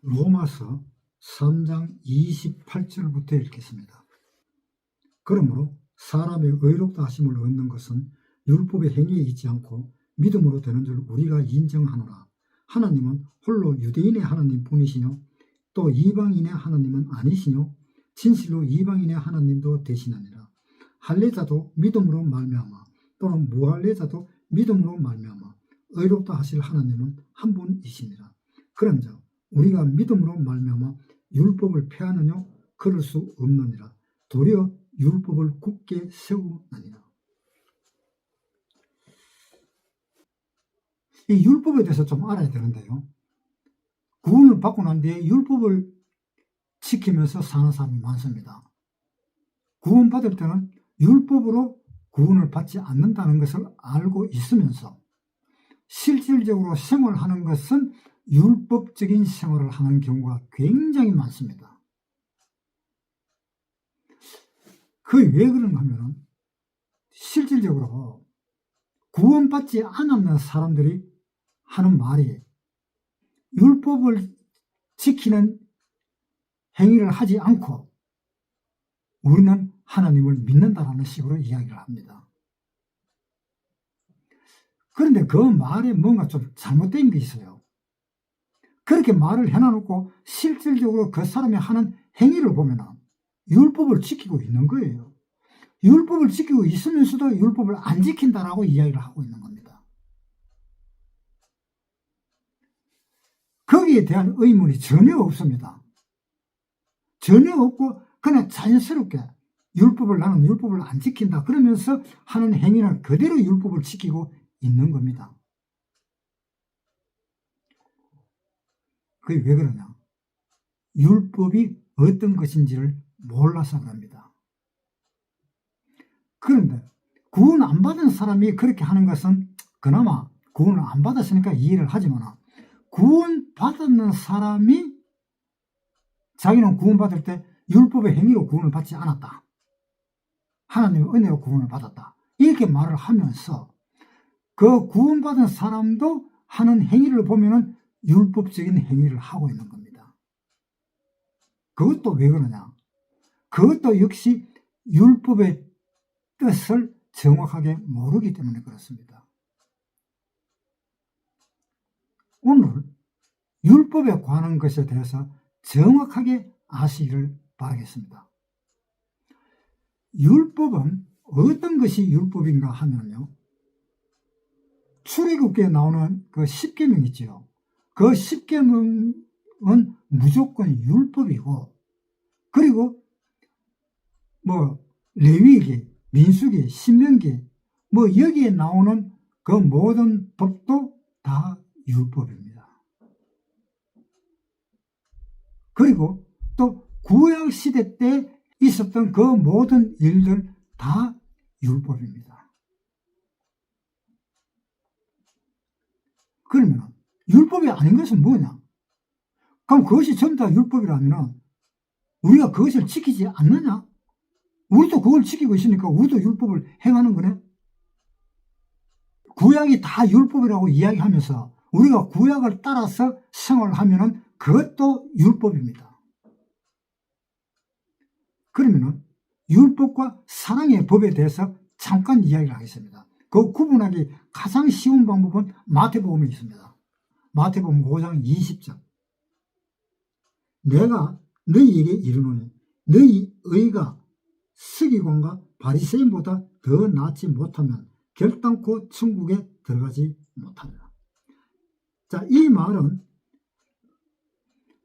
로마서 3장 28절부터 읽겠습니다. 그러므로 사람의 의롭다 하심을 얻는 것은 율법의 행위에 있지 않고 믿음으로 되는 줄 우리가 인정하노라. 하나님은 홀로 유대인의 하나님 뿐이시뇨 또 이방인의 하나님은 아니시뇨 진실로 이방인의 하나님도 되시느니라. 할례자도 믿음으로 말미암아 또는 무할례자도 믿음으로 말미암아 의롭다 하실 하나님은 한 분이시니라. 그런즉 우리가 믿음으로 말미암아 율법을 폐하느뇨 그럴 수 없느니라. 도리어 율법을 굳게 세우느니라. 이 율법에 대해서 좀 알아야 되는데요. 구원을 받고 난 뒤에 율법을 지키면서 사는 사람이 많습니다. 구원받을 때는 율법으로 구원을 받지 않는다는 것을 알고 있으면서 실질적으로 생활하는 것은 율법적인 생활을 하는 경우가 굉장히 많습니다. 그게 왜 그런가 하면 실질적으로 구원받지 않았는 사람들이 하는 말이 율법을 지키는 행위를 하지 않고 우리는 하나님을 믿는다라는 식으로 이야기를 합니다. 그런데 그 말에 뭔가 좀 잘못된 게 있어요. 그렇게 말을 해놔놓고 실질적으로 그 사람이 하는 행위를 보면 율법을 지키고 있는 거예요. 율법을 지키고 있으면서도 율법을 안 지킨다라고 이야기를 하고 있는 겁니다. 거기에 대한 의문이 전혀 없습니다. 전혀 없고 그냥 자연스럽게 나는 율법을 안 지킨다 그러면서 하는 행위는 그대로 율법을 지키고 있는 겁니다. 그게 왜 그러냐? 율법이 어떤 것인지를 몰라서 그럽니다. 그런데 구원 안 받은 사람이 그렇게 하는 것은 그나마 구원을 안 받았으니까 이해를 하지만 구원 받았는 사람이 자기는 구원받을 때 율법의 행위로 구원을 받지 않았다. 하나님의 은혜로 구원을 받았다. 이렇게 말을 하면서 그 구원받은 사람도 하는 행위를 보면은 율법적인 행위를 하고 있는 겁니다. 그것도 왜 그러냐? 그것도 역시 율법의 뜻을 정확하게 모르기 때문에 그렇습니다. 오늘 율법에 관한 것에 대해서 정확하게 아시기를 바라겠습니다. 율법은 어떤 것이 율법인가 하면요. 출애굽기에 나오는 그 10계명 있죠. 그 10계명은 무조건 율법이고 그리고 레위기, 민수기, 신명기 여기에 나오는 그 모든 법도 다 율법입니다. 그리고 또 구약 시대 때 있었던 그 모든 일들 다 율법입니다. 그러면 율법이 아닌 것은 뭐냐? 그럼 그것이 전부 다 율법이라면 우리가 그것을 지키지 않느냐? 우리도 그걸 지키고 있으니까 우리도 율법을 행하는 거네? 구약이 다 율법이라고 이야기하면서 우리가 구약을 따라서 생활하면 그것도 율법입니다. 그러면 율법과 사랑의 법에 대해서 잠깐 이야기를 하겠습니다. 그 구분하기 가장 쉬운 방법은 마태복음에 있습니다. 마태복음 5장 20절. 내가 너희에게 이르노니 너희 의가 서기관과 바리새인보다 더 낫지 못하면 결단코 천국에 들어가지 못하리라. 자, 이 말은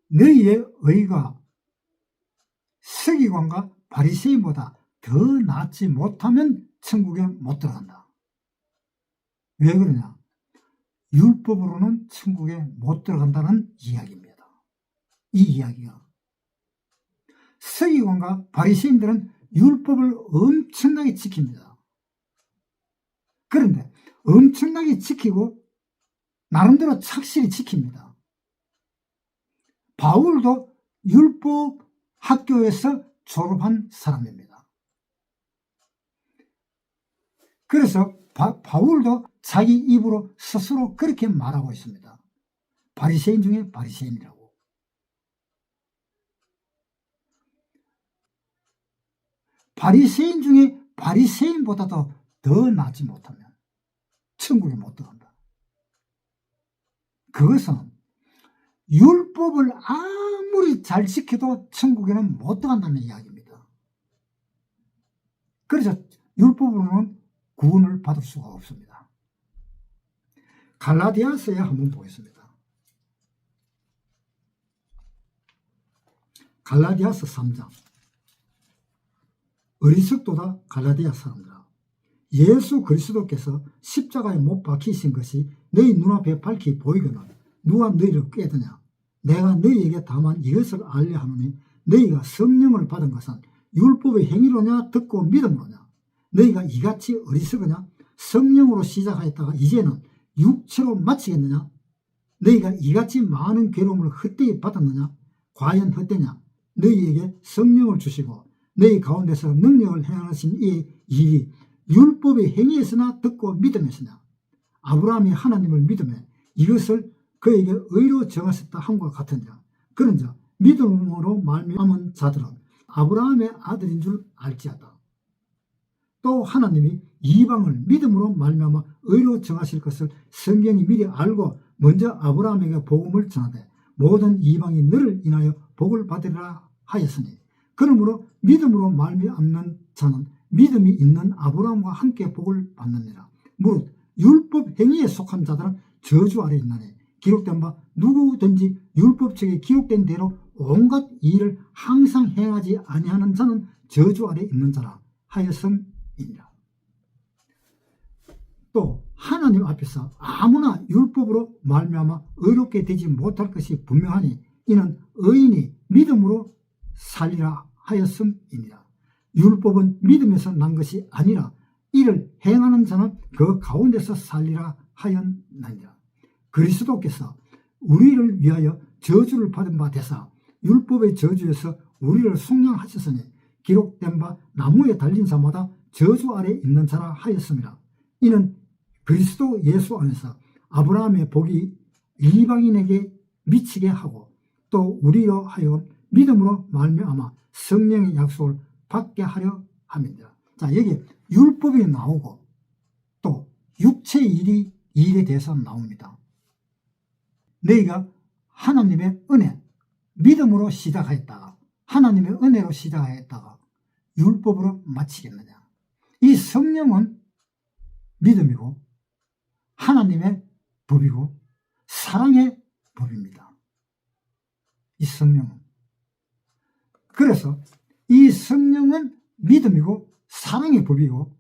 너희의 의가 서기관과 바리새인보다 더 낫지 못하면 천국에 못 들어간다. 왜 그러냐? 율법으로는 천국에 못 들어간다는 이야기입니다. 이 이야기가 서기관과 바리새인들은 율법을 엄청나게 지킵니다. 그런데 엄청나게 지키고 나름대로 착실히 지킵니다. 바울도 율법 학교에서 졸업한 사람입니다. 그래서 바울도 자기 입으로 스스로 그렇게 말하고 있습니다. 바리새인 중에 바리새인이라고. 바리새인 중에 바리새인보다도 더 낫지 못하면 천국에 못 들어간다. 그것은 율법을 아무리 잘 지켜도 천국에는 못 들어간다는 이야기입니다. 그래서 율법으로는 구원을 받을 수가 없습니다. 갈라디아서에 한번 보겠습니다. 갈라디아서 3장. 어리석도다 갈라디아 사람들아, 예수 그리스도께서 십자가에 못 박히신 것이 너희 눈앞에 밝히 보이거늘 누가 너희를 꾀드냐. 내가 너희에게 다만 이것을 알려 하노니 너희가 성령을 받은 것은 율법의 행위로냐 듣고 믿음으로냐. 너희가 이같이 어리석으냐. 성령으로 시작하였다가 이제는 육체로 마치겠느냐. 너희가 이같이 많은 괴로움을 헛되이 받았느냐. 과연 헛되냐. 너희에게 성령을 주시고 너희 가운데서 능력을 행하신 이 일이 율법의 행위에서나 듣고 믿음에서냐. 아브라함이 하나님을 믿음에 이것을 그에게 의로 정하셨다 함과 같으니라. 그런즉 믿음으로 말미암은 자들은 아브라함의 아들인 줄 알지어다. 또 하나님이 이방을 믿음으로 말미암아 의로 정하실 것을 성경이 미리 알고 먼저 아브라함에게 복음을 전하되 모든 이방이 너를 인하여 복을 받으리라 하였으니, 그러므로 믿음으로 말미암는 자는 믿음이 있는 아브라함과 함께 복을 받느니라. 무릇 율법 행위에 속한 자들은 저주 아래 있나니 기록된 바 누구든지 율법책에 기록된 대로 온갖 일을 항상 행하지 아니하는 자는 저주 아래 있는 자라 하였음이니라. 또 하나님 앞에서 아무나 율법으로 말미암아 의롭게 되지 못할 것이 분명하니 이는 의인이 믿음으로 살리라 하였음이니라. 율법은 믿음에서 난 것이 아니라 이를 행하는 자는 그 가운데서 살리라 하였느니라. 그리스도께서 우리를 위하여 저주를 받은 바 되사 율법의 저주에서 우리를 속량하셨으니 기록된 바 나무에 달린 자마다 저주 아래 있는 자라 하였습니다. 이는 그리스도 예수 안에서 아브라함의 복이 이방인에게 미치게 하고 또 우리로 하여금 믿음으로 말미암아 성령의 약속을 받게 하려 함이니라. 자, 여기 율법이 나오고 또 육체의 일에 대해서 나옵니다. 너희가 하나님의 은혜, 믿음으로 시작하였다가 하나님의 은혜로 시작하였다가 율법으로 마치겠느냐. 이 성령은 믿음이고 하나님의 법이고 사랑의 법입니다. 이 성령은. 그래서 이 성령은 믿음이고 사랑의 법이고,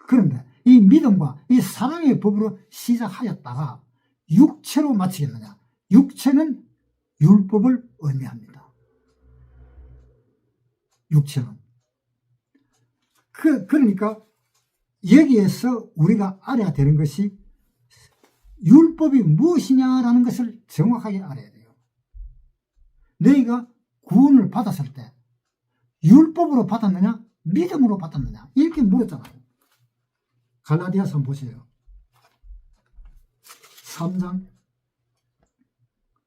그런데 이 믿음과 이 사랑의 법으로 시작하였다가 육체로 마치겠느냐. 육체는 율법을 의미합니다. 육체는. 그러니까 여기에서 우리가 알아야 되는 것이 율법이 무엇이냐라는 것을 정확하게 알아야 돼요. 너희가 구원을 받았을 때 율법으로 받았느냐 믿음으로 받았느냐 이렇게 물었잖아요. 갈라디아서 보세요. 3장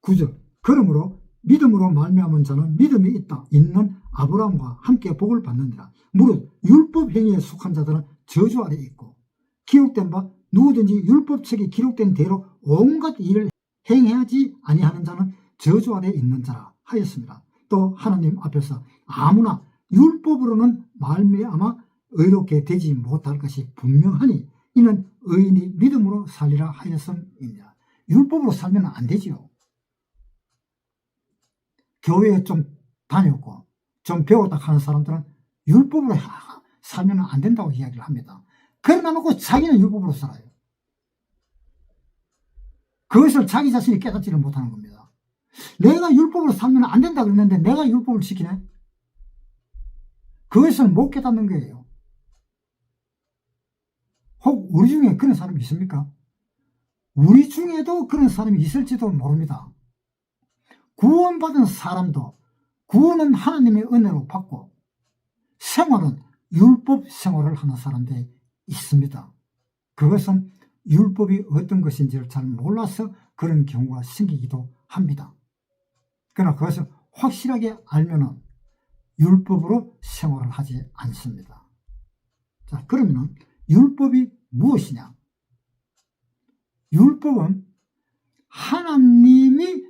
9절. 그러므로 믿음으로 말미암은 자는 믿음이 있는 아브라함과 함께 복을 받느니라. 무릇 율법 행위에 속한 자들은 저주 아래 있고 기록된 바 누구든지 율법책에 기록된 대로 온갖 일을 행하지 아니하는 자는 저주 아래 있는 자라 하였습니다. 또 하나님 앞에서 아무나 율법으로는 말미암아 의롭게 되지 못할 것이 분명하니 이는 의인이 믿음으로 살리라 하였음이니라. 율법으로 살면 안 되지요. 교회에 좀 다녔고 좀 배웠다 하는 사람들은 율법으로 살면 안 된다고 이야기를 합니다. 그러나 놓고 자기는 율법으로 살아요. 그것을 자기 자신이 깨닫지를 못하는 겁니다. 내가 율법으로 살면 안 된다 그랬는데 내가 율법을 지키네? 그것을 못 깨닫는 거예요. 혹 우리 중에 그런 사람이 있습니까? 우리 중에도 그런 사람이 있을지도 모릅니다. 구원받은 사람도 구원은 하나님의 은혜로 받고 생활은 율법 생활을 하는 사람들이 있습니다. 그것은 율법이 어떤 것인지를 잘 몰라서 그런 경우가 생기기도 합니다. 그러나 그것을 확실하게 알면은 율법으로 생활을 하지 않습니다. 자, 그러면 율법이 무엇이냐? 율법은 하나님이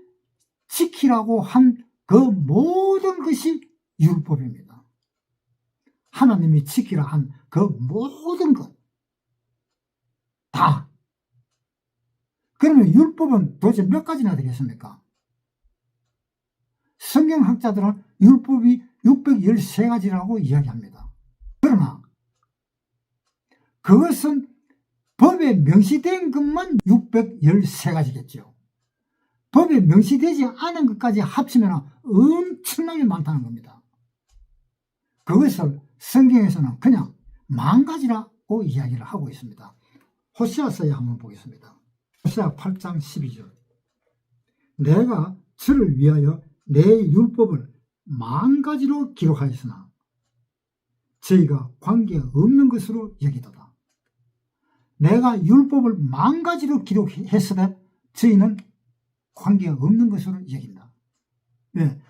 지키라고 한 그 모든 것이 율법입니다. 하나님이 지키라 한 그 모든 것 다. 그러면 율법은 도대체 몇 가지나 되겠습니까? 성경학자들은 율법이 613가지라고 이야기합니다. 그러나 그것은 법에 명시된 것만 613가지겠죠. 법에 명시되지 않은 것까지 합치면 엄청나게 많다는 겁니다. 그것을 성경에서는 그냥 10,000가지라고 이야기를 하고 있습니다. 호세아서에 한번 보겠습니다. 호세아 8장 12절. 내가 저를 위하여 내 율법을 10,000가지로 기록하였으나 저희가 관계없는 것으로 여기도다. 내가 율법을 10,000가지로 기록했으되 저희는 관계없는 것으로 여긴다. 왜?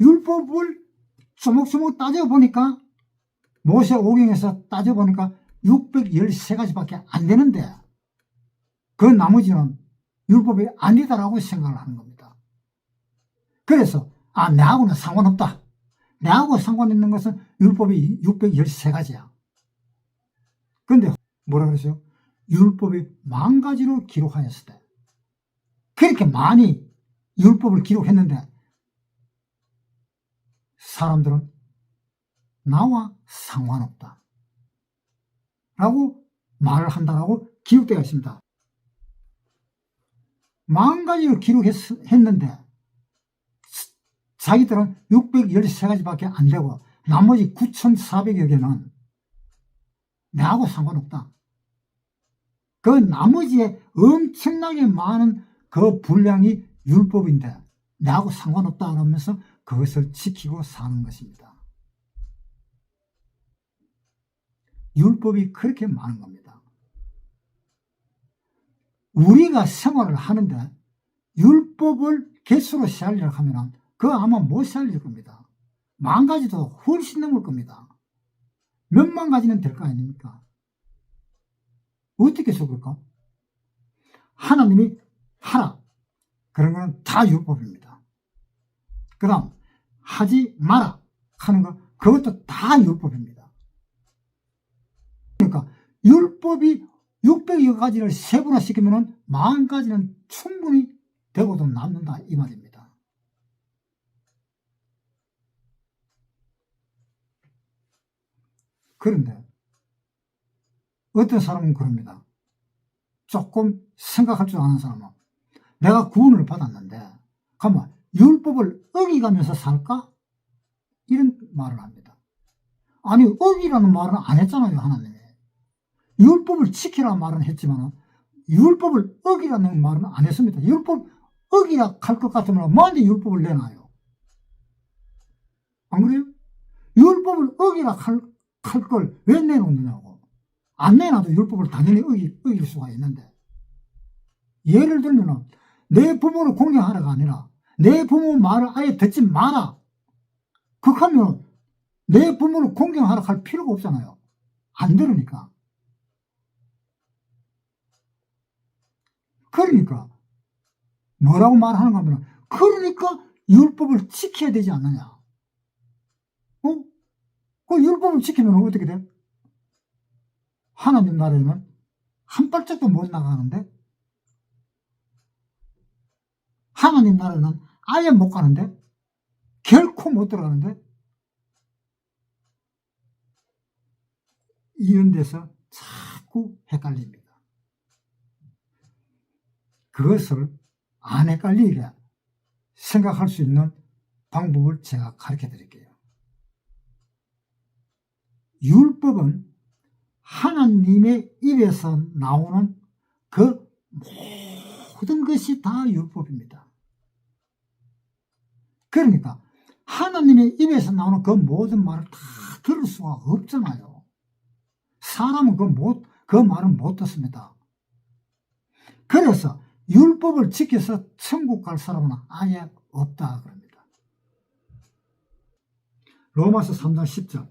율법을 조목조목 따져보니까 모세오경에서 따져보니까 613가지밖에 안 되는데 그 나머지는 율법이 아니다라고 생각을 하는 겁니다. 그래서 내하고는 상관없다. 내하고 상관있는 것은 율법이 613가지야. 그런데 뭐라 그러세요? 율법이 10,000가지로 기록하였을 때 그렇게 많이 율법을 기록했는데 사람들은 나와 상관없다 라고 말을 한다라고 기록되어 있습니다. 10,000가지로 기록했는데 자기들은 613가지밖에 안 되고 나머지 9,400여 개는 나하고 상관없다. 그 나머지에 엄청나게 많은 그 분량이 율법인데 나하고 상관없다 그러면서 그것을 지키고 사는 것입니다. 율법이 그렇게 많은 겁니다. 우리가 생활을 하는데 율법을 개수로 세우려고 하면 그거 아마 못 살릴 겁니다. 10,000가지도 훨씬 넘을 겁니다. 몇만 가지는 될 거 아닙니까? 어떻게 속을까? 하나님이 하라. 그런 건 다 율법입니다. 그 다음 하지 마라 하는 거 그것도 다 율법입니다. 그러니까 율법이 600여 가지를 세분화시키면 10,000가지는 충분히 되고도 남는다 이 말입니다. 그런데 어떤 사람은 그럽니다. 조금 생각할 줄 아는 사람은 내가 구원을 받았는데 가만 율법을 어기가면서 살까? 이런 말을 합니다. 아니 어기라는 말은 안 했잖아요. 하나님이 율법을 지키라는 말은 했지만 율법을 어기라는 말은 안 했습니다. 율법 어기라 할 것 같으면 뭐한테 율법을 내놔요? 안 그래요? 율법을 어기라 할 걸 왜 내놓느냐고. 안 내놔도 율법을 당연히 어길 수가 있는데, 예를 들면 내 부모를 공경하라가 아니라 내 부모 말을 아예 듣지 마라. 그렇게 하면 내 부모를 공경하라 할 필요가 없잖아요. 안 들으니까. 그러니까 뭐라고 말하는가 하면 그러니까 율법을 지켜야 되지 않느냐. 그 율법을 지키면 어떻게 돼? 하나님 나라에는 한 발짝도 못 나가는데, 하나님 나라는 아예 못 가는데, 결코 못 들어가는데, 이런 데서 자꾸 헷갈립니다. 그것을 안 헷갈리게 생각할 수 있는 방법을 제가 가르쳐 드릴게요. 율법은 하나님의 입에서 나오는 그 모든 것이 다 율법입니다. 그러니까 하나님의 입에서 나오는 그 모든 말을 다 들을 수가 없잖아요. 사람은 그 말은 못 듣습니다. 그래서 율법을 지켜서 천국 갈 사람은 아예 없다 그럽니다. 로마서 3장 10절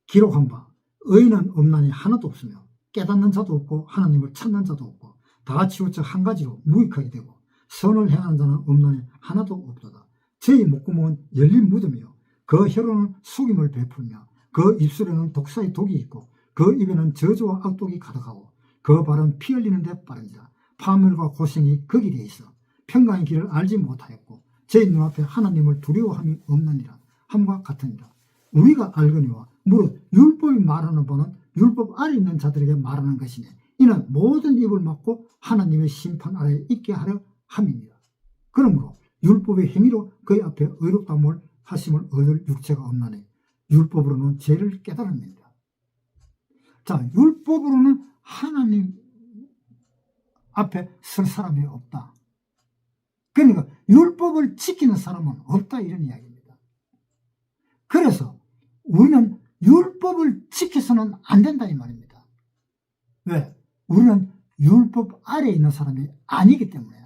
기록한 바 의인은 없나니 하나도 없으며 깨닫는 자도 없고 하나님을 찾는 자도 없고 다 치우쳐 한 가지로 무익하게 되고 선을 행하는 자는 없나니 하나도 없도다. 저희 목구멍은 열린 무덤이요 그 혀로는 속임을 베풀며 그 입술에는 독사의 독이 있고 그 입에는 저주와 악독이 가득하고 그 발은 피 흘리는 데 빠른지라. 파멸과 고생이 그 길에 있어 평강의 길을 알지 못하였고 제 눈앞에 하나님을 두려워함이 없느니라 함과 같으니라. 우리가 알거니와 무릇 율법이 말하는 바는 율법 아래 있는 자들에게 말하는 것이니 이는 모든 입을 막고 하나님의 심판 아래에 있게 하려 함이니라. 그러므로 율법의 행위로 그의 앞에 의롭다함을 하심을 얻을 육체가 없나니 율법으로는 죄를 깨달음이니라. 자, 율법으로는 하나님 앞에 설 사람이 없다. 그러니까 율법을 지키는 사람은 없다 이런 이야기입니다. 그래서 우리는 율법을 지켜서는 안 된다 이 말입니다. 왜? 우리는 율법 아래에 있는 사람이 아니기 때문에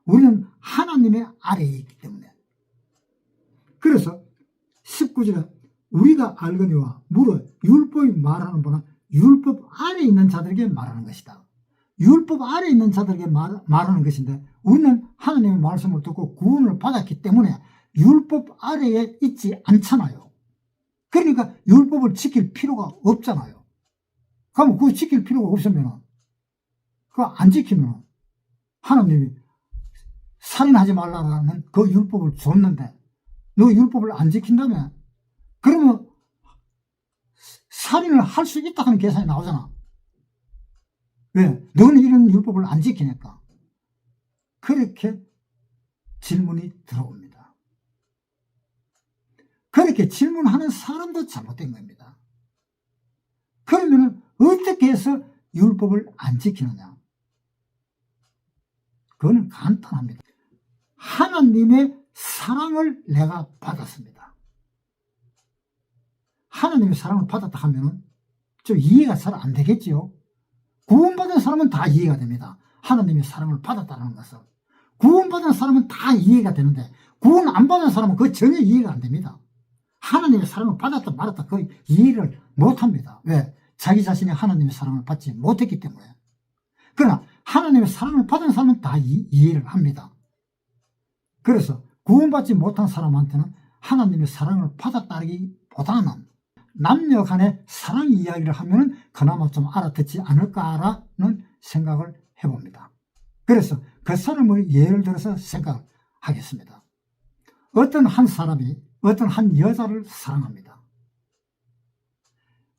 우리는 하나님의 아래에 있기 때문에. 그래서 19절에 우리가 알거니와 무릇 율법이 말하는 바는 율법 아래에 있는 자들에게 말하는 것이다. 율법 아래에 있는 자들에게 말하는 것인데 우리는 하나님의 말씀을 듣고 구원을 받았기 때문에 율법 아래에 있지 않잖아요. 그러니까 율법을 지킬 필요가 없잖아요. 그럼 그거 지킬 필요가 없으면 그거 안 지키면 하나님이 살인하지 말라는 그 율법을 줬는데 너 율법을 안 지킨다며 그러면 살인을 할 수 있다 하는 계산이 나오잖아. 왜? 너는 이런 율법을 안 지키니까. 그렇게 질문이 들어옵니다. 그렇게 질문하는 사람도 잘못된 겁니다. 그러면 어떻게 해서 율법을 안 지키느냐? 그건 간단합니다. 하나님의 사랑을 내가 받았습니다. 하나님의 사랑을 받았다 하면 좀 이해가 잘 안 되겠지요. 구원받은 사람은 다 이해가 됩니다. 하나님의 사랑을 받았다는 것은. 구원받은 사람은 다 이해가 되는데 구원 안 받은 사람은 그거 전혀 이해가 안 됩니다. 하나님의 사랑을 받았다 말았다 그 이해를 못합니다. 왜? 자기 자신이 하나님의 사랑을 받지 못했기 때문에. 그러나 하나님의 사랑을 받은 사람은 다 이해를 합니다. 그래서 구원받지 못한 사람한테는 하나님의 사랑을 받았다기보다는 남녀 간의 사랑 이야기를 하면 그나마 좀 알아듣지 않을까라는 생각을 해봅니다. 그래서 그 사람을 예를 들어서 생각하겠습니다. 어떤 한 사람이 어떤 한 여자를 사랑합니다.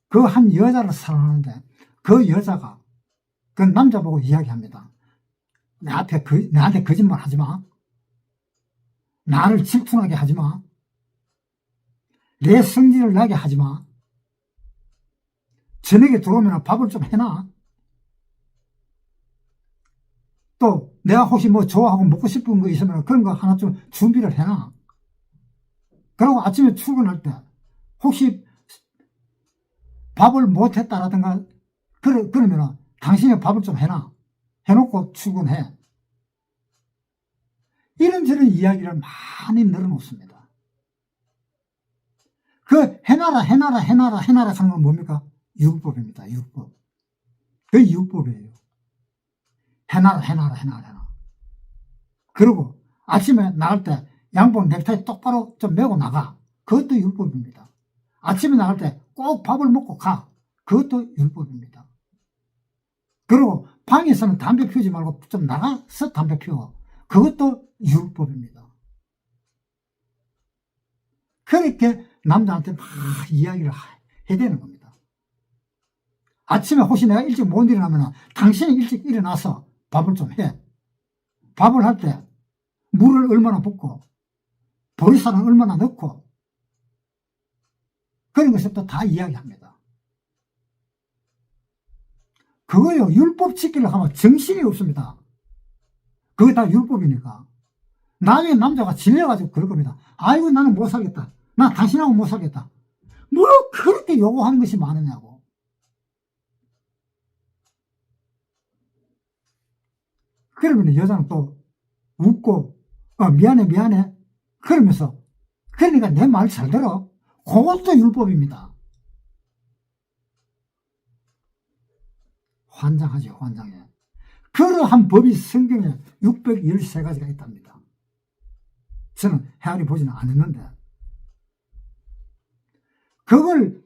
그 한 여자를 사랑하는데 그 여자가 그 남자 보고 이야기합니다. 나한테 거짓말 하지 마. 나를 질투나게 하지 마. 내 성질을 나게 하지 마. 저녁에 들어오면 밥을 좀 해놔. 또 내가 혹시 뭐 좋아하고 먹고 싶은 거 있으면 그런 거 하나 좀 준비를 해놔. 그리고 아침에 출근할 때 혹시 밥을 못했다라든가 그러면 당신이 밥을 좀 해놔. 해놓고 출근해. 이런저런 이야기를 많이 늘어놓습니다. 그 해놔라 하는 건 뭡니까? 율법입니다. 율법. 그게 율법이에요. 해놔라. 그리고 아침에 나갈 때 양복 넥타이 똑바로 좀 메고 나가. 그것도 율법입니다. 아침에 나갈 때 꼭 밥을 먹고 가. 그것도 율법입니다. 그리고 방에서는 담배 피우지 말고 좀 나가서 담배 피워. 그것도 율법입니다. 그렇게 남자한테 막 이야기를 해야 되는 겁니다. 아침에 혹시 내가 일찍 못 일어나면 당신이 일찍 일어나서 밥을 좀 해. 밥을 할 때 물을 얼마나 붓고 보리쌀은 얼마나 넣고 그런 것부터 다 이야기합니다. 그거요, 율법 지키려고 하면 정신이 없습니다. 그게 다 율법이니까. 나중에 남자가 질려가지고 그럴 겁니다. 아이고, 나는 못 살겠다. 나 당신하고 못 살겠다. 뭐 그렇게 요구하는 것이 많으냐고. 그러면 여자는 또 웃고 미안해 그러면서 그러니까 내 말 잘 들어. 그것도 율법입니다. 환장하죠, 환장해. 그러한 법이 성경에 613가지가 있답니다. 저는 헤아려 보지는 않았는데, 그걸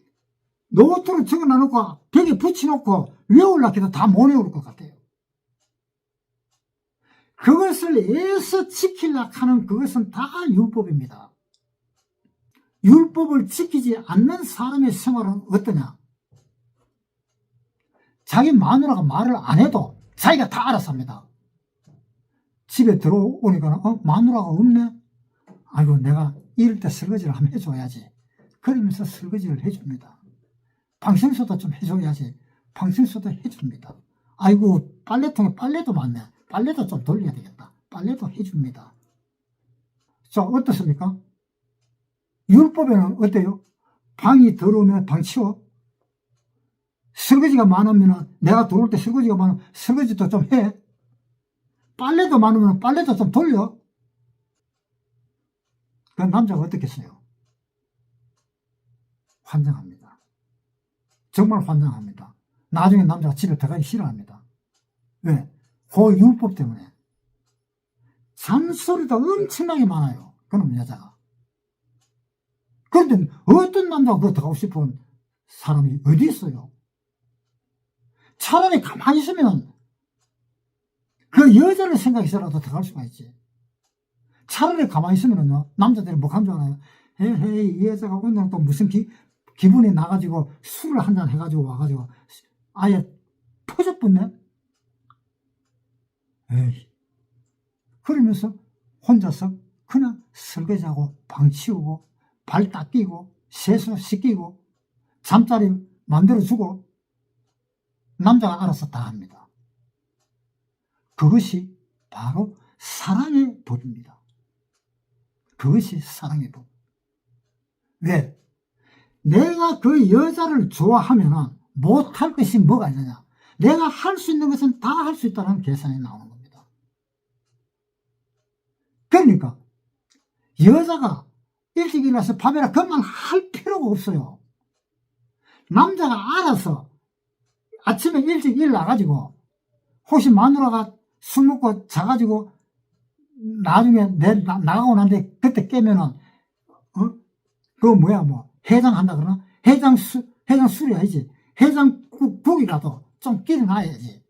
노트로 적어 놔놓고 벽에 붙여놓고 외우려고 해도 다 못 외울 것 같아요. 그것을 애써 지키려고 하는 그것은 다 율법입니다. 율법을 지키지 않는 사람의 생활은 어떠냐? 자기 마누라가 말을 안 해도 자기가 다 알아서 합니다. 집에 들어오니까 마누라가 없네? 아이고 내가 이럴 때 설거지를 한번 해줘야지. 그러면서 설거지를 해줍니다. 방청소도 좀 해줘야지. 방청소도 해줍니다. 아이고 빨래통에 빨래도 많네. 빨래도 좀 돌려야 되겠다. 빨래도 해줍니다. 자, 어떻습니까? 율법에는 어때요? 방이 더러우면 방 치워. 설거지가 많으면 내가 들어올 때 설거지가 많으면 설거지도 좀 해. 빨래도 많으면 빨래도 좀 돌려. 그 남자가 어떻겠어요? 환장합니다. 정말 환장합니다. 나중에 남자가 집에 들어가기 싫어합니다. 왜? 그 율법 때문에. 잔소리도 엄청나게 많아요. 그놈 여자가. 그런데 어떤 남자가 그거 들어가고 싶은 사람이 어디 있어요? 차라리 가만히 있으면 그 여자를 생각해서라도 들어갈 수가 있지. 차라리 가만히 있으면요, 남자들이 뭐 한 줄 알아요? 헤이, 이 여자가 오늘 또 무슨 기분이 나가지고 술을 한잔 해가지고 와가지고 아예 퍼져붙네? 에이. 그러면서 혼자서 그냥 설거지하고 방 치우고 발 닦이고 세수시키고 잠자리 만들어주고 남자가 알아서 다 합니다. 그것이 바로 사랑의 법입니다. 그것이 사랑의 법. 왜? 내가 그 여자를 좋아하면 못할 것이 뭐가 있느냐? 내가 할 수 있는 것은 다 할 수 있다는 계산이 나오는 겁니다. 그러니까 여자가 일찍 일어나서 밥이라 그만 할 필요가 없어요. 남자가 알아서 아침에 일찍 일어나가지고 혹시 마누라가 술 먹고 자가지고 나중에 나가고 난데 그때 깨면은 그거 뭐야 뭐 해장한다 그러나? 해장술이 아니지. 해장국이라도 좀 끼려놔야지.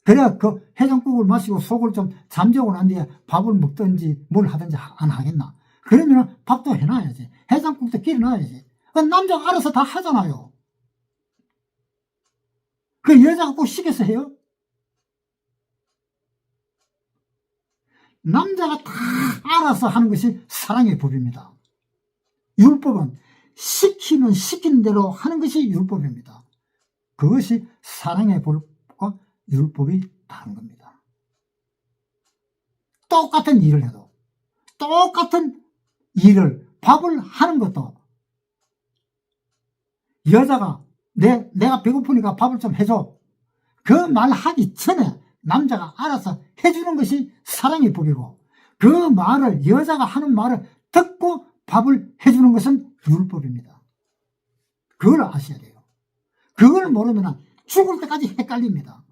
그래야 그 해장국을 마시고 속을 좀 잠재우고 난 뒤에 밥을 먹든지 뭘 하든지 안 하겠나. 그러면 밥도 해놔야지. 해장국도 끼려놔야지. 남자가 알아서 다 하잖아요. 그 여자가 꼭 시켜서 해요? 남자가 다 알아서 하는 것이 사랑의 법입니다. 율법은 시키면 시킨 대로 하는 것이 율법입니다. 그것이 사랑의 법과 율법이 다른 겁니다. 똑같은 일을 해도 똑같은 일을 밥을 하는 것도 여자가 내가 배고프니까 밥을 좀 해줘. 그 말 하기 전에 남자가 알아서 해주는 것이 사랑의 법이고 그 말을 여자가 하는 말을 듣고 밥을 해주는 것은 율법입니다. 그걸 아셔야 돼요. 그걸 모르면 죽을 때까지 헷갈립니다.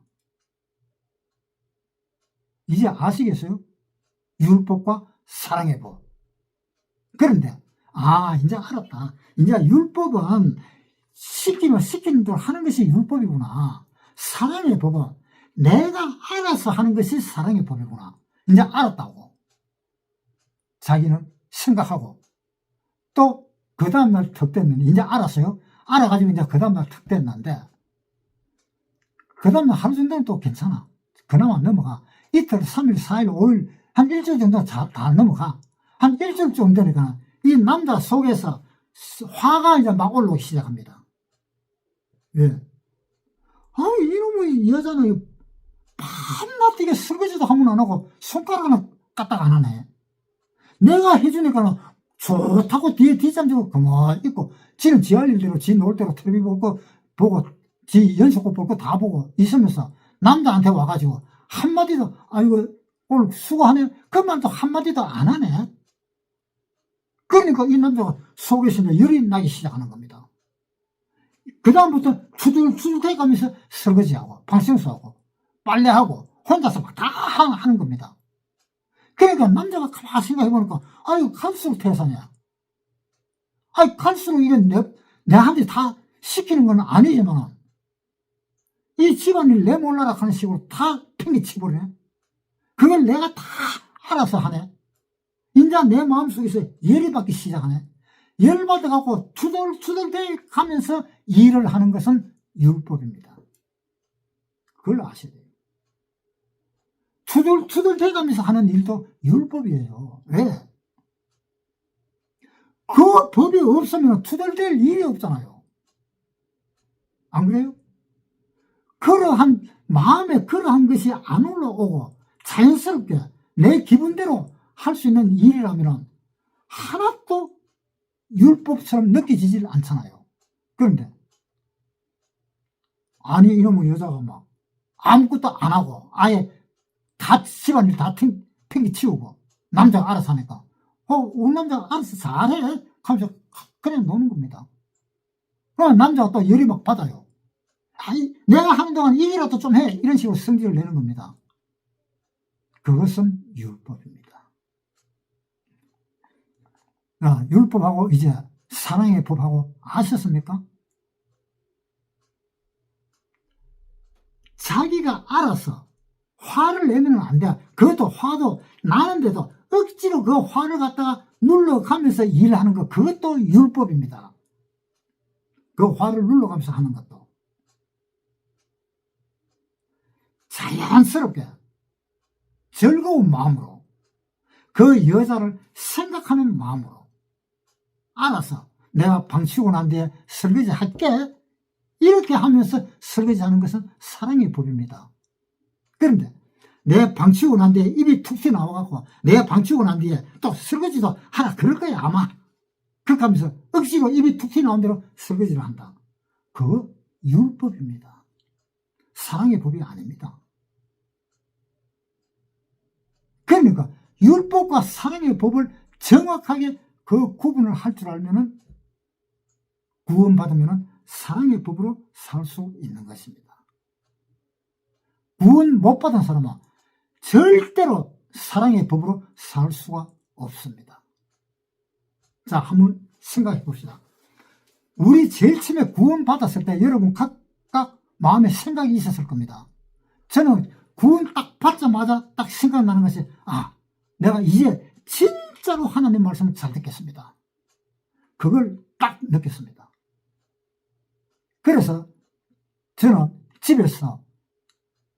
이제 아시겠어요? 율법과 사랑의 법. 그런데 이제 알았다. 이제 율법은 시키면 시키는 대로 하는 것이 율법이구나. 사랑의 법은 내가 알아서 하는 것이 사랑의 법이구나. 이제 알았다고. 자기는 생각하고 또 그 다음날 턱 됐는데 이제 알았어요. 알아가지고 이제 그 다음날 턱 됐는데 그 다음날 하루 정도는 또 괜찮아. 그나마 넘어가. 이틀, 3일, 4일, 5일 한 일주일 정도 다 넘어가. 한 일주일 정도 되니까 이 남자 속에서 화가 이제 막 올라오기 시작합니다. 왜? 이놈의 여자는 밤낮 이게 설거지도 한 번 안 하고 손가락 하나 까딱 안 하네. 내가 해주니까 좋다고 뒤에 뒷잠 지고 그만 있고 지는 지 할 일대로 지 놀 대로 텔레비 보고 지 연속곡 보고 다 보고 있으면서 남자한테 와가지고 한마디도 아이고 오늘 수고하네 그 말도 한마디도 안 하네. 그러니까 이 남자가 속에서 열이 나기 시작하는 겁니다. 그 다음부터 투덜투덜 대가면서 설거지하고 방청소하고 빨래하고 혼자서 막 다 하는 겁니다. 그러니까 남자가 가만히 생각해보니까 아유 갈수록 태산이야. 아니 갈수록 이건 내한테 다 시키는 건 아니지만 이 집안일 내 몰라라 하는 식으로 다 팽개치버리네. 그걸 내가 다 알아서 하네. 이제 내 마음속에서 열이 받기 시작하네. 열받아갖고 투덜투덜 가면서 일을 하는 것은 율법입니다. 그걸 아셔야 돼요. 투덜투덜 대가면서 하는 일도 율법이에요. 왜? 그 법이 없으면 투덜댈 일이 없잖아요. 안 그래요? 그러한 마음에 그러한 것이 안 올라오고 자연스럽게 내 기분대로 할 수 있는 일이라면 하나도 율법처럼 느껴지질 않잖아요. 그런데 아니 이놈의 여자가 막 아무것도 안 하고 아예 다 집안일 다 팽개치우고 남자가 알아서 하니까 우리 남자가 알아서 잘해 하면서 그냥 노는 겁니다. 그럼 남자가 또 열이 막 받아요. 아니 내가 하는 동안 일이라도 좀 해 이런 식으로 성질을 내는 겁니다. 그것은 율법입니다. 율법하고 이제 사랑의 법하고 아셨습니까? 자기가 알아서 화를 내면 안 돼. 그것도 화도 나는데도 억지로 그 화를 갖다가 눌러가면서 일하는 거 그것도 율법입니다. 그 화를 눌러가면서 하는 것도 자연스럽게 즐거운 마음으로 그 여자를 생각하는 마음으로 알아서 내가 방 치우고 난 뒤에 설거지 할게 이렇게 하면서 설거지 하는 것은 사랑의 법입니다. 그런데 내 방 치우고 난 뒤에 입이 툭 튀어나와갖고 내 방 치우고 난 뒤에 또 설거지도 하라 그럴 거야 아마. 그렇게 하면서 억지로 입이 툭 튀어나온 대로 설거지를 한다. 그거 율법입니다. 사랑의 법이 아닙니다. 그러니까 율법과 사랑의 법을 정확하게 그 구분을 할 줄 알면은 구원받으면은 사랑의 법으로 살 수 있는 것입니다. 구원 못 받은 사람은 절대로 사랑의 법으로 살 수가 없습니다. 자, 한번 생각해 봅시다. 우리 제일 처음에 구원 받았을 때 여러분 각각 마음에 생각이 있었을 겁니다. 저는 구원 딱 받자마자 딱 생각나는 것이 내가 이제 진짜로 하나님 말씀을 잘 듣겠습니다. 그걸 딱 느꼈습니다. 그래서 저는 집에서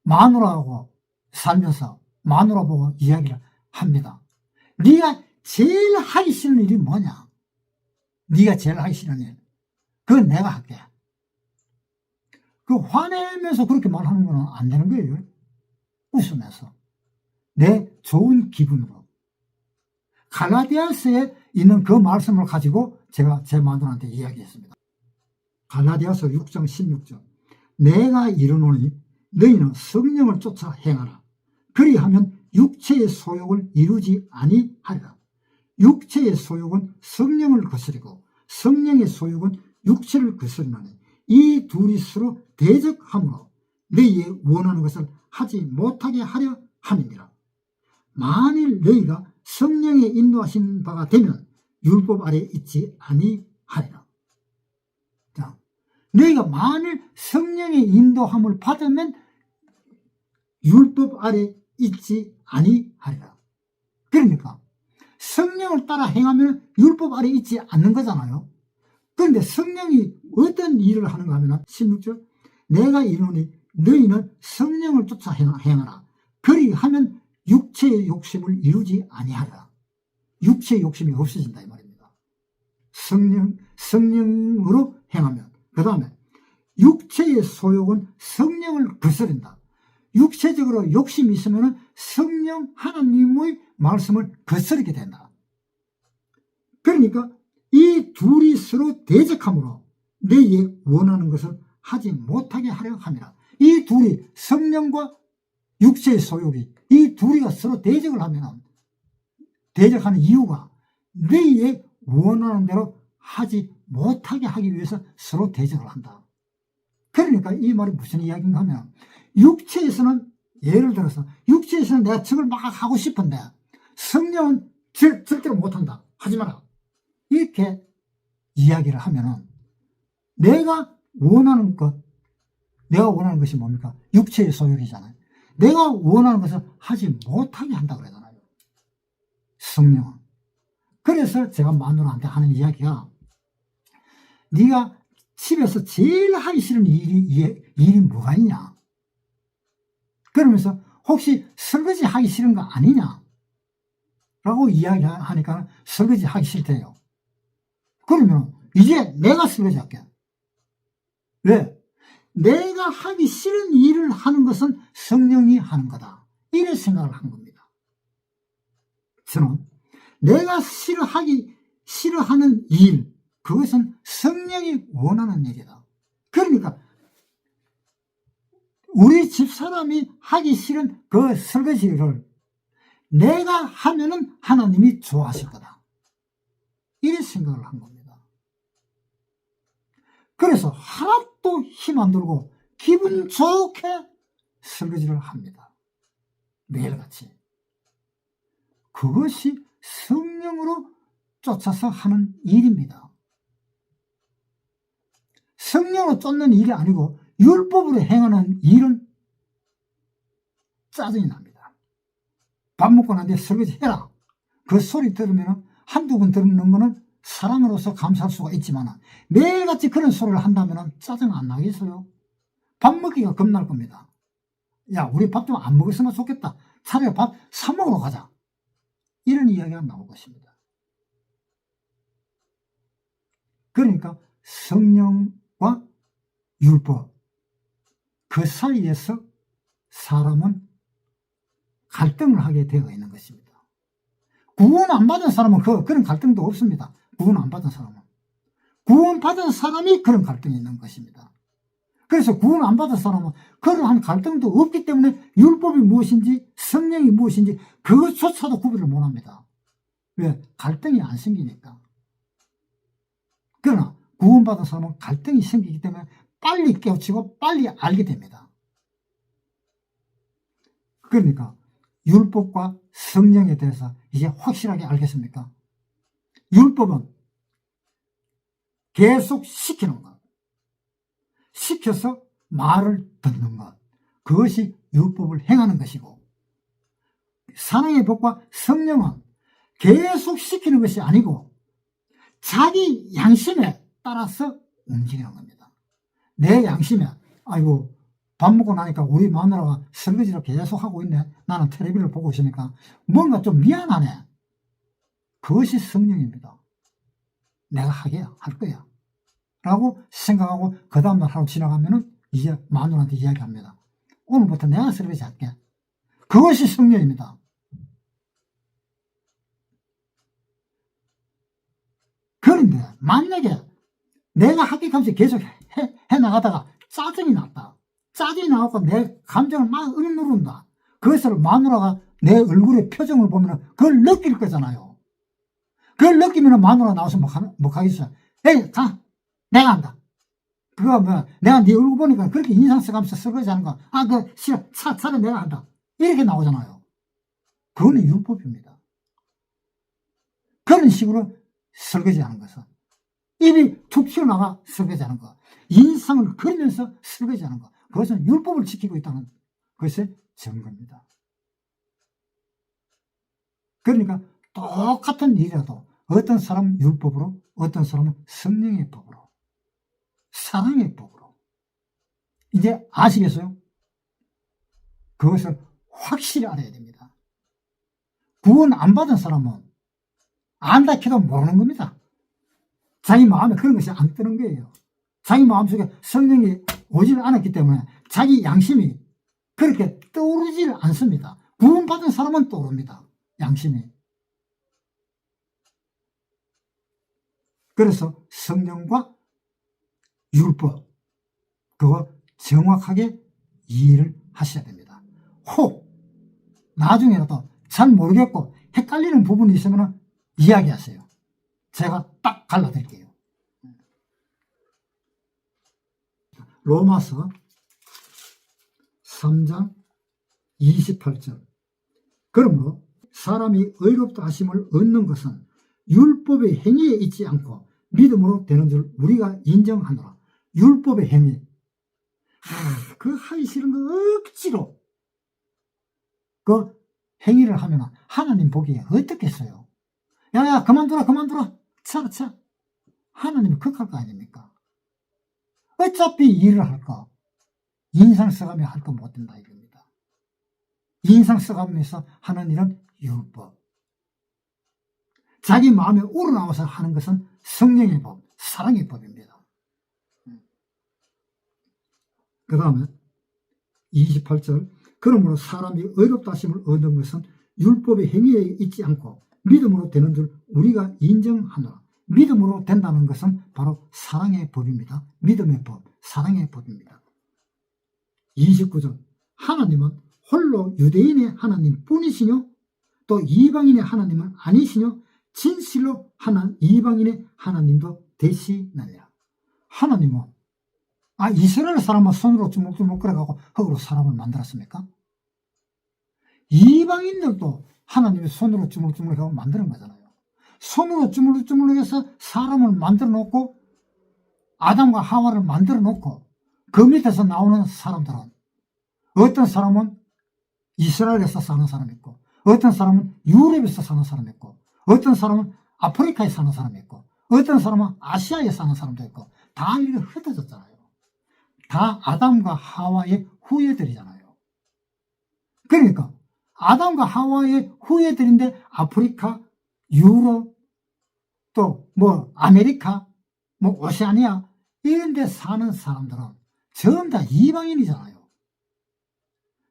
마누라하고 살면서 마누라 보고 이야기를 합니다. 네가 제일 하기 싫은 일이 뭐냐? 네가 제일 하기 싫은 일. 그건 내가 할게. 그 화내면서 그렇게 말하는 건 안 되는 거예요. 웃으면서. 내 좋은 기분으로. 갈라디아서에 있는 그 말씀을 가지고 제가 제 마누라한테 이야기했습니다. 갈라디아서 6장 16절. 내가 이르노니 너희는 성령을 쫓아 행하라. 그리하면 육체의 소욕을 이루지 아니하리라. 육체의 소욕은 성령을 거스리고 성령의 소욕은 육체를 거스리나니 이 둘이 서로 대적하므로 너희의 원하는 것을 하지 못하게 하려 함이니라. 만일 너희가 성령의 인도하신 바가 되면 율법 아래 있지 아니하리라. 자, 너희가 만일 성령의 인도함을 받으면 율법 아래 있지 아니하리라. 그러니까 성령을 따라 행하면 율법 아래 있지 않는 거잖아요. 그런데 성령이 어떤 일을 하는가 하면 16절 내가 이르노니 너희는 성령을 쫓아 행하라. 그리하면 육체의 욕심을 이루지 아니하리라. 육체의 욕심이 없어진다 이 말입니다. 성령으로 행하면. 그 다음에 육체의 소욕은 성령을 거스른다. 육체적으로 욕심이 있으면 성령 하나님의 말씀을 거스르게 된다. 그러니까 이 둘이 서로 대적함으로 너희의 원하는 것을 하지 못하게 하려 함이라. 이 둘이 성령과 육체의 소욕이 이 둘이가 서로 대적을 하면 대적하는 이유가 너희의 원하는 대로 하지 못하게 하기 위해서 서로 대적을 한다. 그러니까 이 말이 무슨 이야기인가 하면, 육체에서는, 예를 들어서 육체에서는 내가 적을 막 하고 싶은데 성령은 절대로 못한다, 하지 마라, 이렇게 이야기를 하면은 내가 원하는 것이 뭡니까? 육체의 소욕이잖아요. 내가 원하는 것을 하지 못하게 한다고 그러잖아요, 성령은. 그래서 제가 마누라한테 하는 이야기가, 네가 집에서 제일 하기 싫은 일이 뭐가 있냐? 그러면서 혹시 설거지 하기 싫은 거 아니냐? 라고 이야기하니까 설거지 하기 싫대요. 그러면 이제 내가 설거지 할게. 왜? 내가 하기 싫은 일을 하는 것은 성령이 하는 거다, 이런 생각을 한 겁니다. 저는 내가 싫어하는 일, 그것은 성령이 원하는 일이다. 그러니까 우리 집사람이 하기 싫은 그 설거지를 내가 하면은 하나님이 좋아하실 거다, 이런 생각을 한 겁니다. 그래서 하나도 힘 안 들고 기분 좋게 설거지를 합니다, 매일같이. 그것이 성령으로 쫓아서 하는 일입니다. 성령으로 쫓는 일이 아니고 율법으로 행하는 일은 짜증이 납니다. 밥 먹고 난 뒤에 설거지 해라, 그 소리 들으면 한두 번 듣는 거는 사랑으로서 감사할 수가 있지만 매일같이 그런 소리를 한다면 짜증 안 나겠어요? 밥 먹기가 겁날 겁니다. 야, 우리 밥 좀 안 먹었으면 좋겠다, 차라리 밥 사 먹으러 가자, 이런 이야기가 나올 것입니다. 그러니까 성령과 율법, 그 사이에서 사람은 갈등을 하게 되어 있는 것입니다. 구원 안 받은 사람은 그런 갈등도 없습니다. 구원 안 받은 사람은. 구원 받은 사람이 그런 갈등이 있는 것입니다. 그래서 구원 안 받은 사람은 그러한 갈등도 없기 때문에 율법이 무엇인지 성령이 무엇인지 그것조차도 구별을 못합니다. 왜? 갈등이 안 생기니까. 그러나 구원받은 사람은 갈등이 생기기 때문에 빨리 깨우치고 빨리 알게 됩니다. 그러니까 율법과 성령에 대해서 이제 확실하게 알겠습니까? 율법은 계속 시키는 것, 시켜서 말을 듣는 것, 그것이 율법을 행하는 것이고, 사랑의 법과 성령은 계속 시키는 것이 아니고 자기 양심에 따라서 움직이는 겁니다. 내 양심에, 아이고 밥 먹고 나니까 우리 마누라가 설거지를 계속 하고 있네, 나는 텔레비를 보고 있으니까 뭔가 좀 미안하네, 그것이 성령입니다. 내가 할 거야 라고 생각하고 그 다음날 하루 지나가면은 이제 마누라한테 이야기합니다. 오늘부터 내가 설거지 할게. 그것이 성령입니다. 그런데 만약에 내가 하기까지 계속 해나가다가 짜증이 났다, 짜증이 나고 내 감정을 막 억누른다, 그것을 마누라가 내 얼굴의 표정을 보면 그걸 느낄 거잖아요. 그걸 느끼면 마누라 나와서 뭐 하겠어? 에이, 가, 내가 한다. 그거 뭐 내가 네 얼굴 보니까 그렇게 인상 써가면서 설거지 하는 거, 그 싫어, 차라리 내가 한다, 이렇게 나오잖아요. 그거는 율법입니다. 그런 식으로 설거지 하는 것은, 입이 툭 튀어나가 설거지 하는 거, 인상을 그리면서 설거지 하는 거, 그것은 율법을 지키고 있다는 것의 증거입니다. 그러니까 똑같은 일이라도 어떤 사람은 율법으로, 어떤 사람은 성령의 법으로, 사랑의 법으로. 이제 아시겠어요? 그것을 확실히 알아야 됩니다. 구원 안 받은 사람은 안다 해도 모르는 겁니다. 자기 마음에 그런 것이 안 뜨는 거예요. 자기 마음속에 성령이 오질 않았기 때문에 자기 양심이 그렇게 떠오르질 않습니다. 구원받은 사람은 떠오릅니다, 양심이. 그래서 성령과 율법, 그거 정확하게 이해를 하셔야 됩니다. 혹 나중에라도 잘 모르겠고 헷갈리는 부분이 있으면 이야기하세요. 제가 딱 갈라드릴게요. 로마서 3장 28절. 그러므로 사람이 의롭다 하심을 얻는 것은 율법의 행위에 있지 않고 믿음으로 되는 줄 우리가 인정하노라. 율법의 행위. 그 하기 싫은 거 억지로 그 행위를 하면 하나님 보기에 어떻겠어요? 야야 그만둬라 차. 하나님이 극할 거 아닙니까? 어차피 일을 할 거 인상 써가며 할 거 못 된다 이겁니다. 인상 써가면서 하는 일은 율법. 자기 마음에 우러나와서 하는 것은 성령의 법, 사랑의 법입니다. 그 다음에 28절. 그러므로 사람이 의롭다 하심을 얻는 것은 율법의 행위에 있지 않고 믿음으로 되는 줄 우리가 인정하노라. 믿음으로 된다는 것은 바로 사랑의 법입니다. 믿음의 법, 사랑의 법입니다. 29절. 하나님은 홀로 유대인의 하나님 뿐이시뇨 또 이방인의 하나님은 아니시뇨 진실로 이방인의 하나님도 되시느니라. 하나님은 이스라엘 사람은 손으로 주먹주먹 끌어가고 흙으로 사람을 만들었습니까? 이방인들도 하나님이 손으로 주물주물하고 만드는 거잖아요. 손으로 주물주물해서 사람을 만들어 놓고 아담과 하와를 만들어 놓고 그 밑에서 나오는 사람들은 어떤 사람은 이스라엘에서 사는 사람이 있고 어떤 사람은 유럽에서 사는 사람이 있고 어떤 사람은 아프리카에 사는 사람이 있고 어떤 사람은 아시아에 사는 사람도 있고 다 이렇게 흩어졌잖아요. 다 아담과 하와의 후예들이잖아요. 그러니까 아담과 하와의 후예들인데 아프리카, 유럽, 또 아메리카, 오세아니아 이런 데 사는 사람들은 전부 다 이방인이잖아요.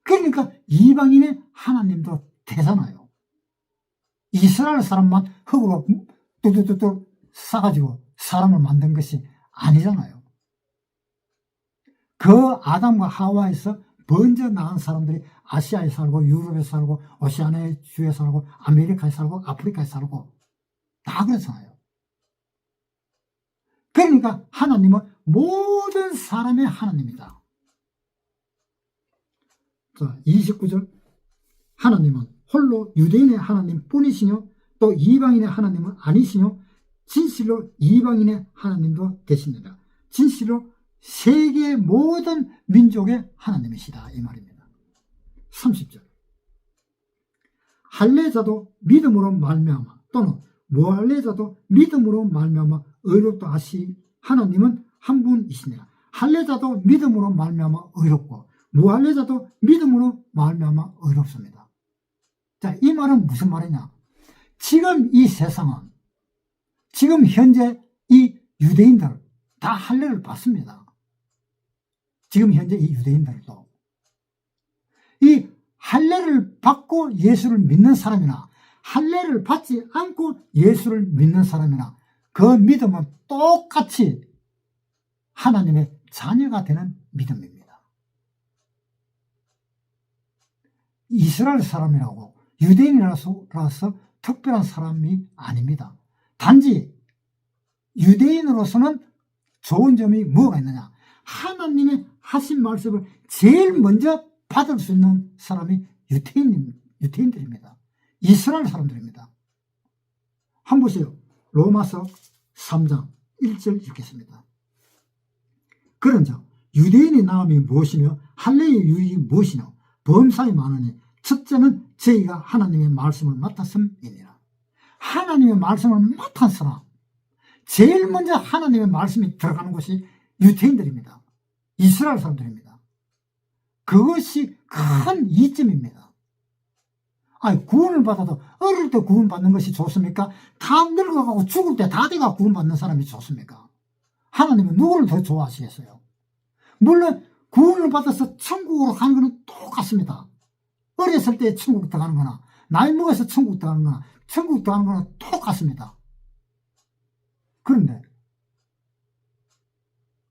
그러니까 이방인의 하나님도 되잖아요. 이스라엘 사람만 흙으로 뚜뚜뚜뚜 싸가지고 사람을 만든 것이 아니잖아요. 그 아담과 하와에서 먼저 나온 사람들이 아시아에 살고 유럽에 살고 오세아니아 주에 살고 아메리카에 살고 아프리카에 살고 다 그렇잖아요. 그러니까 하나님은 모든 사람의 하나님이다. 자, 29절. 하나님은 홀로 유대인의 하나님 뿐이시뇨 또 이방인의 하나님은 아니시뇨 진실로 이방인의 하나님도 되십니다. 진실로 세계 모든 민족의 하나님이시다 이 말입니다. 30절. 할례자도 믿음으로 말미암아 또는 무할례자도 믿음으로 말미암아 의롭다 하시 하나님은 한 분이시니라. 할례자도 믿음으로 말미암아 의롭고 무할례자도 믿음으로 말미암아 의롭습니다. 자, 이 말은 무슨 말이냐? 지금 이 세상은 지금 현재 이 유대인들 다 할례를 받습니다. 지금 현재 이 유대인들도 이 할례를 받고 예수를 믿는 사람이나 할례를 받지 않고 예수를 믿는 사람이나 그 믿음은 똑같이 하나님의 자녀가 되는 믿음입니다. 이스라엘 사람이라고 유대인이라서 특별한 사람이 아닙니다. 단지 유대인으로서는 좋은 점이 뭐가 있느냐? 하나님의 하신 말씀을 제일 먼저 받을 수 있는 사람이 유대인들입니다. 이스라엘 사람들입니다. 한번 보세요. 로마서 3장 1절 읽겠습니다. 그런즉 유대인의 나음이 무엇이며 할례의 유익이 무엇이뇨? 범사에 많으니 첫째는 저희가 하나님의 말씀을 맡았음이니라. 하나님의 말씀을 맡은 사람, 제일 먼저 하나님의 말씀이 들어가는 곳이 유대인들입니다. 이스라엘 사람들입니다. 그것이 큰 이점입니다. 구원을 받아도 어릴 때 구원 받는 것이 좋습니까? 다 늙어가고 죽을 때 다 돼가 구원 받는 사람이 좋습니까? 하나님은 누구를 더 좋아하시겠어요? 물론 구원을 받아서 천국으로 가는 것은 똑같습니다. 어렸을 때 천국 들어가는 거나 나이 먹어서 천국 들어가는 거나 천국 들어가는 거는 똑같습니다. 그런데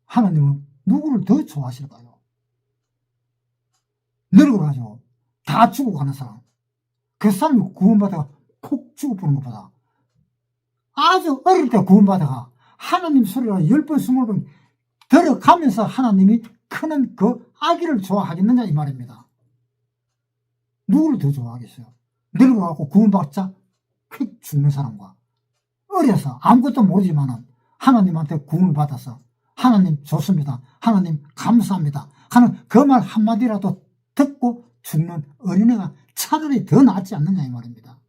하나님은 누구를 더 좋아하실까요? 늙어가지고 다 죽어가는 사람, 그 사람이 구원받아가 콕 죽어보는 것보다 아주 어릴 때 구원받아가 하나님 소리가 10번, 20번 들어가면서 하나님이 크는 그 아기를 좋아하겠느냐 이 말입니다. 누구를 더 좋아하겠어요? 늙어갖고 구원받자 휙 죽는 사람과 어려서 아무것도 모르지만은 하나님한테 구원을 받아서 하나님 좋습니다, 하나님 감사합니다 하는 그 말 한마디라도 듣고 죽는 어린애가 차라리 더 낫지 않느냐 이 말입니다.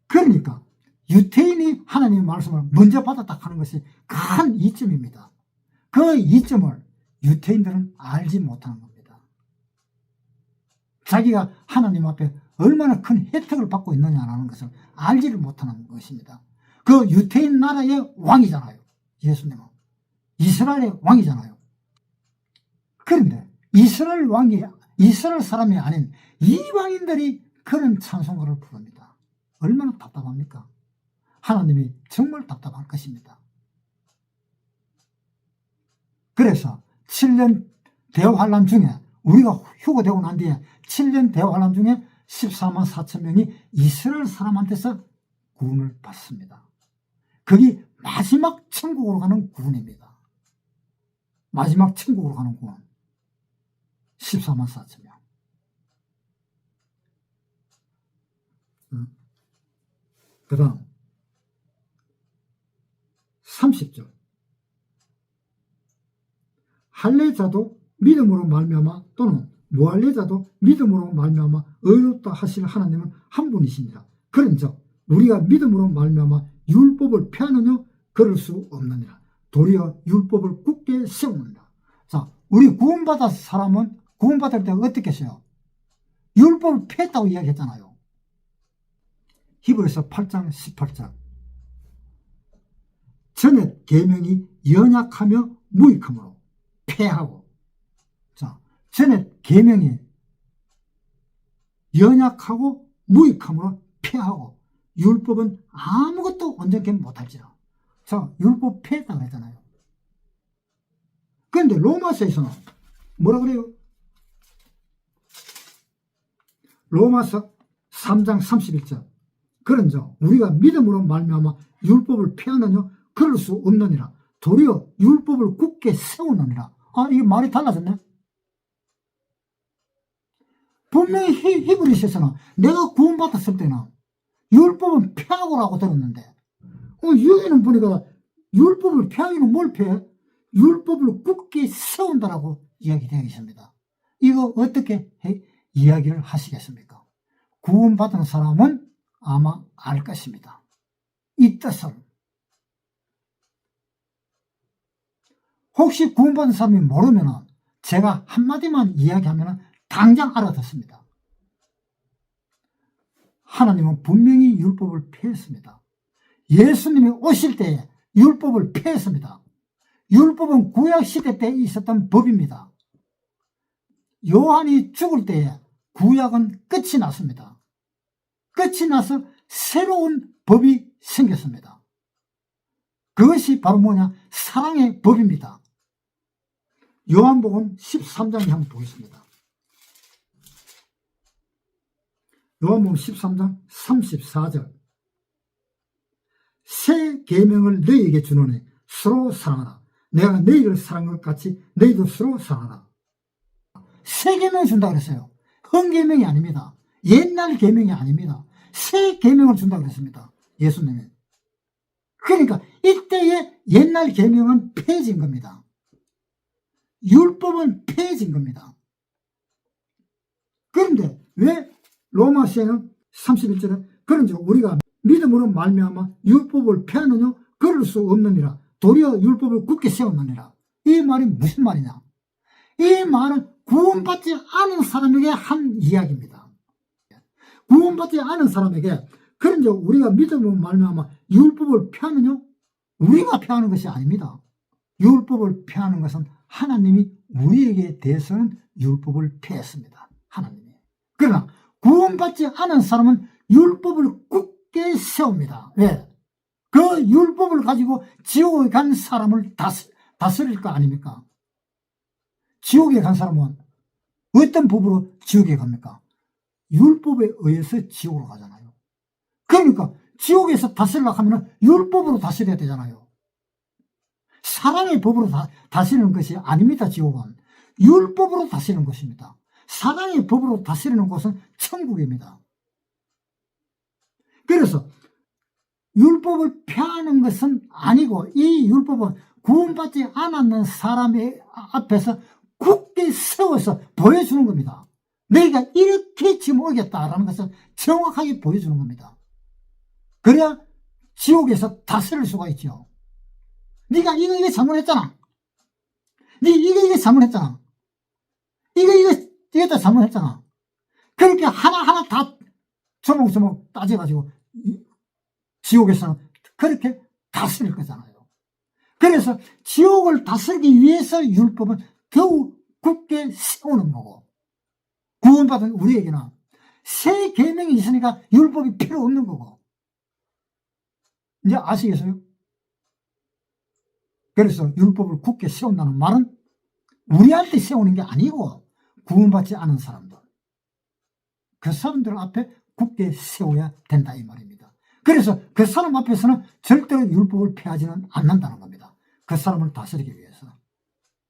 그러니까 유태인이 하나님의 말씀을 먼저 받았다 하는 것이 큰 이점입니다. 그 이점을 유태인들은 알지 못하는 겁니다. 자기가 하나님 앞에 얼마나 큰 혜택을 받고 있느냐는 것을 알지를 못하는 것입니다. 그 유태인 나라의 왕이잖아요. 예수님은 이스라엘의 왕이잖아요. 그런데 이스라엘 사람이 아닌 이방인들이 그런 찬송가를 부릅니다. 얼마나 답답합니까? 하나님이 정말 답답할 것입니다. 그래서 7년 대환란 중에 우리가 휴거되고 난 뒤에 7년 대환란 중에 14만 4천 명이 이스라엘 사람한테서 구원을 받습니다. 그게 마지막 천국으로 가는 구원입니다. 마지막 천국으로 가는 구원. 14만 4천 명. 그 다음 30절. 할례자도 믿음으로 말미암아 또는 무할례자도 믿음으로 말미암아 의롭다 하실 하나님은 한 분이십니다. 그런즉 우리가 믿음으로 말미암아 율법을 폐하느냐 그럴 수 없느니라. 도리어 율법을 굳게 세우느니라. 자, 우리 구원받은 사람은 구원받을 때 어떻게 했어요? 율법을 폐했다고 이야기했잖아요. 히브리서 8장 18절. 전에 계명이 연약하며 무익함으로 폐하고, 자, 전에 계명이 연약하고 무익함으로 폐하고 율법은 아무것도 온전케 못할지라. 자, 율법 폐했다고 했잖아요. 그런데 로마서에서는 뭐라 그래요? 로마서 3장 31절. 그런즉 우리가 믿음으로 말미암아 율법을 폐하느냐 그럴 수 없느니라. 도리어 율법을 굳게 세우느니라. 아, 이게 말이 달라졌네. 분명히 히브리서에서는 내가 구원받았을 때는 율법은 폐하고라고 들었는데 여기는 보니까 율법을 폐하기는 뭘 폐해? 율법을 굳게 세운다라고 이야기되어 있습니다. 이거 어떻게 이야기를 하시겠습니까? 구원받은 사람은 아마 알 것입니다. 이 뜻을. 혹시 구원받은 사람이 모르면 제가 한마디만 이야기하면 당장 알아듣습니다. 하나님은 분명히 율법을 폐했습니다. 예수님이 오실 때에 율법을 폐했습니다. 율법은 구약시대 때 있었던 법입니다. 요한이 죽을 때에 구약은 끝이 났습니다. 끝이 나서 새로운 법이 생겼습니다. 그것이 바로 뭐냐? 사랑의 법입니다. 요한복음 13장에 한번 보겠습니다. 요한복음 13장 34절. 새 계명을 너희에게 주노니 서로 사랑하라. 내가 너희를 사랑한 것 같이 너희도 서로 사랑하라. 새 계명을 준다고 그랬어요. 헌 계명이 아닙니다. 옛날 계명이 아닙니다. 새 계명을 준다고 그랬습니다. 예수님이. 그러니까 이때의 옛날 계명은 폐해진 겁니다. 율법은 폐해진 겁니다. 그런데 왜 로마서에는 31절에 그런즉 우리가 믿음으로 말미암아 율법을 폐하느냐 그럴 수 없느니라. 도리어 율법을 굳게 세웠느니라. 이 말이 무슨 말이냐? 이 말은 구원받지 않은 사람에게 한 이야기입니다. 구원받지 않은 사람에게 그런즉 우리가 믿음으로 말미암아 율법을 폐하느냐? 우리가 폐하는 것이 아닙니다. 율법을 폐하는 것은 하나님이 우리에게 대해서는 율법을 폐했습니다. 하나님이. 그러나 구원받지 않은 사람은 율법을 굳게 세웁니다. 왜? 그 율법을 가지고 지옥에 간 사람을 다스릴 거 아닙니까? 지옥에 간 사람은 어떤 법으로 지옥에 갑니까? 율법에 의해서 지옥으로 가잖아요. 그러니까 지옥에서 다스리려고 하면 율법으로 다스려야 되잖아요. 사랑의 법으로 다스리는 것이 아닙니다. 지옥은 율법으로 다스리는 것입니다. 사랑의 법으로 다스리는 곳은 천국입니다. 그래서 율법을 폐하는 것은 아니고, 이 율법은 구원받지 않았는 사람의 앞에서 굳게 세워서 보여주는 겁니다. 너희가 이렇게 지금 오겠다라는 것을 정확하게 보여주는 겁니다. 그래야 지옥에서 다스릴 수가 있죠. 네가 이거 잘못했잖아. 네 이거 잘못했잖아. 이거 다 잘못했잖아. 그렇게 하나하나 다 조목조목 따져가지고 지옥에서는 그렇게 다스릴 거잖아요. 그래서 지옥을 다스리기 위해서 율법은 더욱 굳게 세우는 거고, 구원받은 우리에게는 새 계명이 있으니까 율법이 필요 없는 거고. 이제 아시겠어요? 그래서 율법을 굳게 세운다는 말은 우리한테 세우는 게 아니고 구원받지 않은 사람들, 그 사람들 앞에 굳게 세워야 된다 이 말입니다. 그래서 그 사람 앞에서는 절대로 율법을 폐하지는 않는다는 겁니다. 그 사람을 다스리기 위해서.